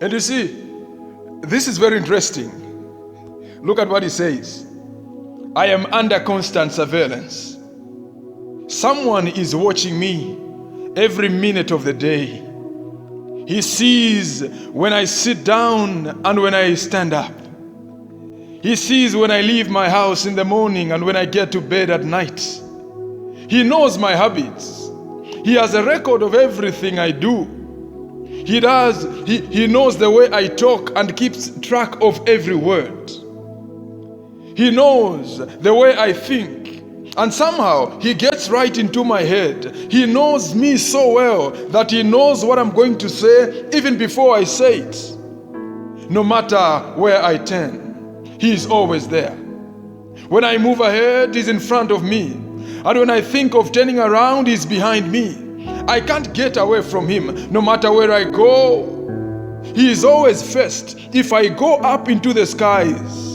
And you see, this is very interesting. Look at what he says. I am under constant surveillance. Someone is watching me every minute of the day. He sees when I sit down and when I stand up. He sees when I leave my house in the morning and when I get to bed at night. He knows my habits. He has a record of everything I do. He knows the way I talk and keeps track of every word. He knows the way I think, and somehow he gets right into my head. He knows me so well that he knows what I'm going to say even before I say it. No matter where I turn, he is always there. When I move ahead, he's in front of me. And when I think of turning around, he's behind me. I can't get away from him. No matter where I go, he is always first. If I go up into the skies,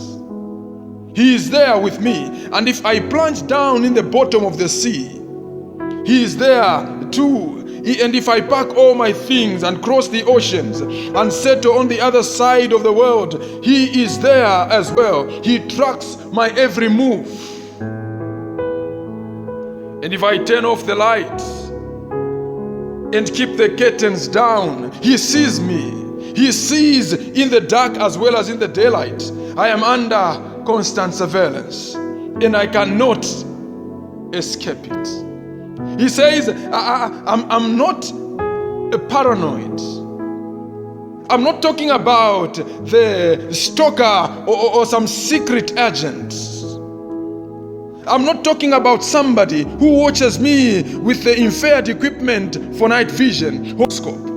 he is there with me. And if I plunge down in the bottom of the sea, he is there too. And if I pack all my things and cross the oceans and settle on the other side of the world, he is there as well. He tracks my every move. And if I turn off the lights and keep the curtains down, he sees me. He sees in the dark as well as in the daylight. I am under constant surveillance, and I cannot escape it. He says, I'm not paranoid. I'm not talking about the stalker or some secret agent. I'm not talking about somebody who watches me with the infrared equipment for night vision, horoscope,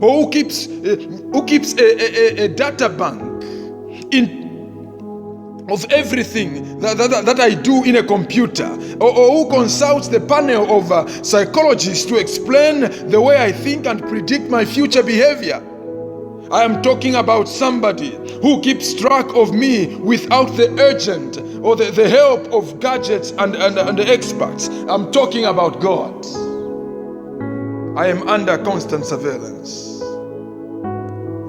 or who keeps a data bank of everything that I do in a computer, or who consults the panel of psychologists to explain the way I think and predict my future behavior. I am talking about somebody who keeps track of me without the urgent or the help of gadgets and the experts. I'm talking about God. I am under constant surveillance.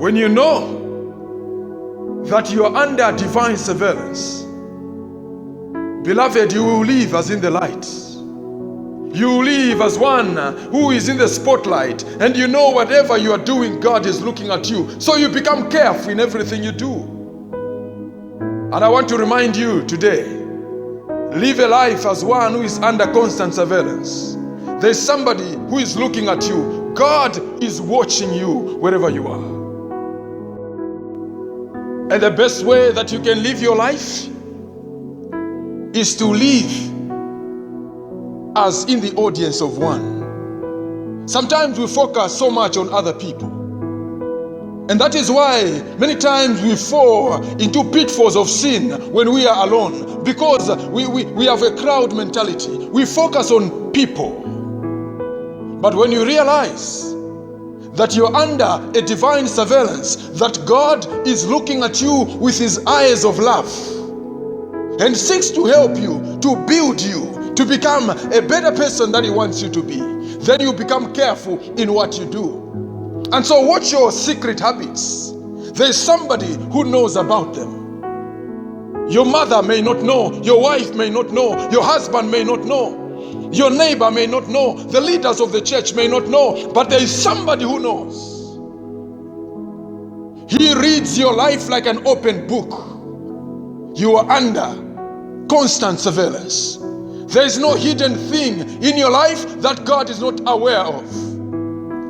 When you know that you are under divine surveillance, beloved, you will live as in the light. You will live as one who is in the spotlight, and you know whatever you are doing, God is looking at you. So you become careful in everything you do. And I want to remind you today, live a life as one who is under constant surveillance. There's somebody who is looking at you. God is watching you wherever you are. And the best way that you can live your life is to live as in the audience of one. Sometimes we focus so much on other people. And that is why many times we fall into pitfalls of sin when we are alone, because we have a crowd mentality. We focus on people. But when you realize that you're under a divine surveillance, that God is looking at you with his eyes of love and seeks to help you, to build you, to become a better person that he wants you to be, then you become careful in what you do. And so watch your secret habits. There's somebody who knows about them. Your mother may not know, your wife may not know, your husband may not know, your neighbor may not know, the leaders of the church may not know, but there is somebody who knows. He reads your life like an open book. You are under constant surveillance. There is no hidden thing in your life that God is not aware of.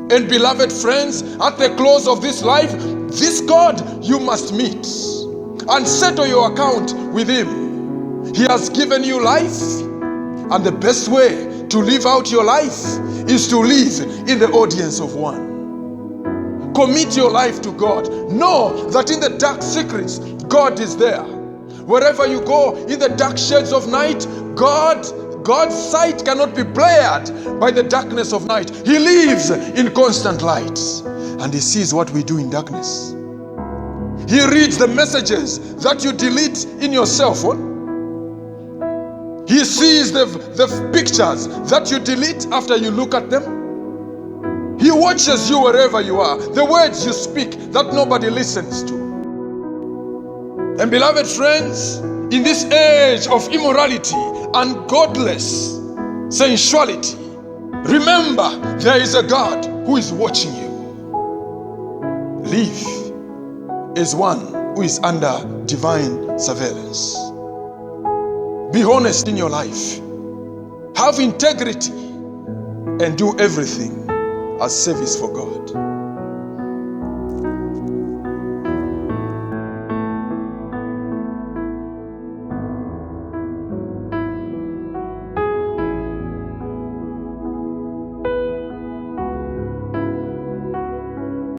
And beloved friends, at the close of this life, this God you must meet and settle your account with him. He has given you life, and the best way to live out your life is to live in the audience of one. Commit your life to God. Know that in the dark secrets, God is there. Wherever you go, in the dark shades of night, God's sight cannot be blared by the darkness of night. He lives in constant light, and he sees what we do in darkness. He reads the messages that you delete in your cell phone. He sees the pictures that you delete after you look at them. He He watches you wherever you are. The words you speak that nobody listens to. And beloved friends, in this age of immorality and godless sensuality, remember there is a God who is watching you. Live as one who is under divine surveillance. Be honest in your life. Have integrity and do everything as service for God.